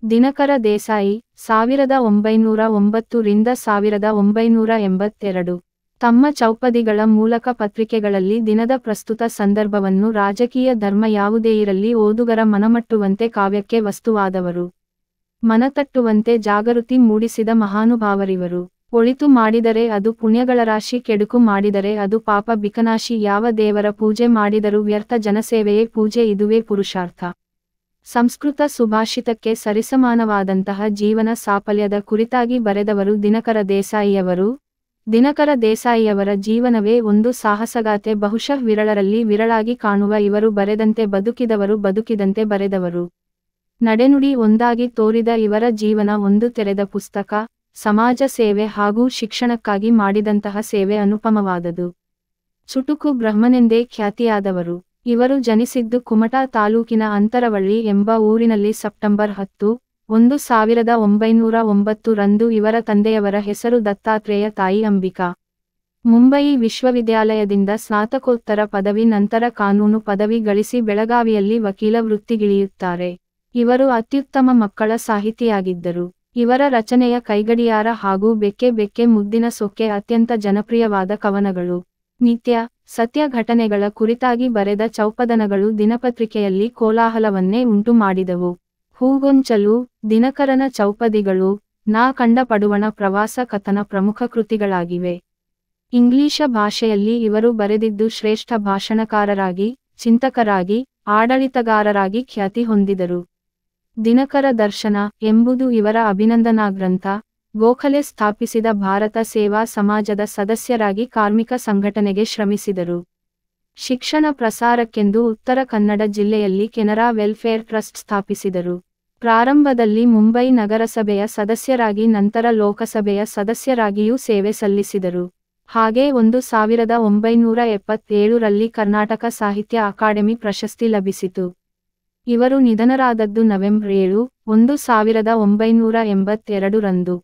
ದಿನಕರ ದೇಸಾಯಿ 1909 ರಿಂದ 1982. ತಮ್ಮ ಚೌಪದಿಗಳ ಮೂಲಕ ಪತ್ರಿಕೆಗಳಲ್ಲಿ ದಿನದ ಪ್ರಸ್ತುತ ಸಂದರ್ಭವನ್ನು ರಾಜಕೀಯ ಧರ್ಮ ಯಾವುದೇ ಇರಲಿ ಓದುಗರ ಮನಮಟ್ಟುವಂತೆ ಕಾವ್ಯಕ್ಕೆ ವಸ್ತುವಾದವರು. ಮನತಟ್ಟುವಂತೆ ಜಾಗೃತಿ ಮೂಡಿಸಿದ ಮಹಾನುಭಾವರಿವರು. ಒಳಿತು ಮಾಡಿದರೆ ಅದು ಪುಣ್ಯಗಳ ರಾಶಿ, ಕೆಡುಕು ಮಾಡಿದರೆ ಅದು ಪಾಪ ಬಿಕನಾಶಿ. ಯಾವ ದೇವರ ಪೂಜೆ ಮಾಡಿದರೂ ವ್ಯರ್ಥ, ಜನಸೇವೆಯೇ ಪೂಜೆ, ಇದುವೇ ಪುರುಷಾರ್ಥ. ಸಂಸ್ಕೃತ ಸುಭಾಷಿತಕ್ಕೆ ಸರಿಸಮಾನವಾದಂತಹ ಜೀವನ ಸಾಫಲ್ಯದ ಕುರಿತಾಗಿ ಬರೆದವರು ದಿನಕರ ದೇಸಾಯಿಯವರು. ದಿನಕರ ದೇಸಾಯಿಯವರ ಜೀವನವೇ ಒಂದು ಸಾಹಸಗಾಥೆ, ಬಹುಶಃ ವಿರಳರಲ್ಲಿ ವಿರಳಾಗಿ ಕಾಣುವ ಇವರು ಬರೆದಂತೆ ಬದುಕಿದವರು, ಬದುಕಿದಂತೆ ಬರೆದವರು. ನಡೆನುಡಿ ಒಂದಾಗಿ ತೋರಿದ ಇವರ ಜೀವನ ಒಂದು ತೆರೆದ ಪುಸ್ತಕ. ಸಮಾಜ ಸೇವೆ ಹಾಗೂ ಶಿಕ್ಷಣಕ್ಕಾಗಿ ಮಾಡಿದಂತಹ ಸೇವೆ ಅನುಪಮವಾದದು. ಚುಟುಕು ಬ್ರಹ್ಮನೆಂದೇ ಖ್ಯಾತಿಯಾದವರು. ಇವರು ಜನಿಸಿದ್ದು ಕುಮಟಾ ತಾಲೂಕಿನ ಅಂತರವಳ್ಳಿ ಎಂಬ ಊರಿನಲ್ಲಿ ಸೆಪ್ಟೆಂಬರ್ 10, 1909 ರಂದು. ಇವರ ತಂದೆಯವರ ಹೆಸರು ದತ್ತಾತ್ರೇಯ, ತಾಯಿ ಅಂಬಿಕಾ. ಮುಂಬಯಿ ವಿಶ್ವವಿದ್ಯಾಲಯದಿಂದ ಸ್ನಾತಕೋತ್ತರ ಪದವಿ ನಂತರ ಕಾನೂನು ಪದವಿ ಗಳಿಸಿ ಬೆಳಗಾವಿಯಲ್ಲಿ ವಕೀಲ ವೃತ್ತಿಗಿಳಿಯುತ್ತಾರೆ. ಇವರು ಅತ್ಯುತ್ತಮ ಮಕ್ಕಳ ಸಾಹಿತಿಯಾಗಿದ್ದರು. ಇವರ ರಚನೆಯ ಕೈಗಡಿಯಾರ ಹಾಗೂ ಬೆಕ್ಕೆ ಬೆಕ್ಕೆ ಮುದ್ದಿನ ಸೊಕ್ಕೆ ಅತ್ಯಂತ ಜನಪ್ರಿಯವಾದ ಕವನಗಳು. ನಿತ್ಯ ಸತ್ಯ ಘಟನೆಗಳ ಕುರಿತಾಗಿ ಬರೆದ ಚೌಪದನಗಳು ದಿನಪತ್ರಿಕೆಯಲ್ಲಿ ಕೋಲಾಹಲವನ್ನೇ ಉಂಟು ಮಾಡಿದವು. ಹೂಗೊಂಚಲು, ದಿನಕರನ ಚೌಪದಿಗಳು, ನಾ ಕಂಡ ಪಡುವಣ ಪ್ರವಾಸ ಕಥನ ಪ್ರಮುಖ ಕೃತಿಗಳಾಗಿವೆ. ಇಂಗ್ಲಿಶ ಭಾಷೆಯಲ್ಲಿ ಇವರು ಬರೆದಿದ್ದು ಶ್ರೇಷ್ಠ ಭಾಷಣಕಾರರಾಗಿ, ಚಿಂತಕರಾಗಿ, ಆಡಳಿತಗಾರರಾಗಿ ಖ್ಯಾತಿ ಹೊಂದಿದರು. ದಿನಕರ ದರ್ಶನ ಎಂಬುದು ಇವರ ಅಭಿನಂದನಾ ಗ್ರಂಥ. ಗೋಖಲೆ ಸ್ಥಾಪಿಸಿದ ಭಾರತ ಸೇವಾ ಸಮಾಜದ ಸದಸ್ಯರಾಗಿ ಕಾರ್ಮಿಕ ಸಂಘಟನೆಗೆ ಶ್ರಮಿಸಿದರು. ಶಿಕ್ಷಣ ಪ್ರಸಾರಕ್ಕೆಂದು ಉತ್ತರ ಕನ್ನಡ ಜಿಲ್ಲೆಯಲ್ಲಿ ಕೆನರಾ ವೆಲ್ಫೇರ್ ಟ್ರಸ್ಟ್ ಸ್ಥಾಪಿಸಿದರು. ಪ್ರಾರಂಭದಲ್ಲಿ ಮುಂಬೈ ನಗರಸಭೆಯ ಸದಸ್ಯರಾಗಿ ನಂತರ ಲೋಕಸಭೆಯ ಸದಸ್ಯರಾಗಿಯೂ ಸೇವೆ ಸಲ್ಲಿಸಿದರು. ಹಾಗೆ 1977 ರಲ್ಲಿ ಕರ್ನಾಟಕ ಸಾಹಿತ್ಯ ಅಕಾಡೆಮಿ ಪ್ರಶಸ್ತಿ ಲಭಿಸಿತು. ಇವರು ನಿಧನರಾದದ್ದು ನವೆಂಬರ್ 7, 1982 ರಂದು.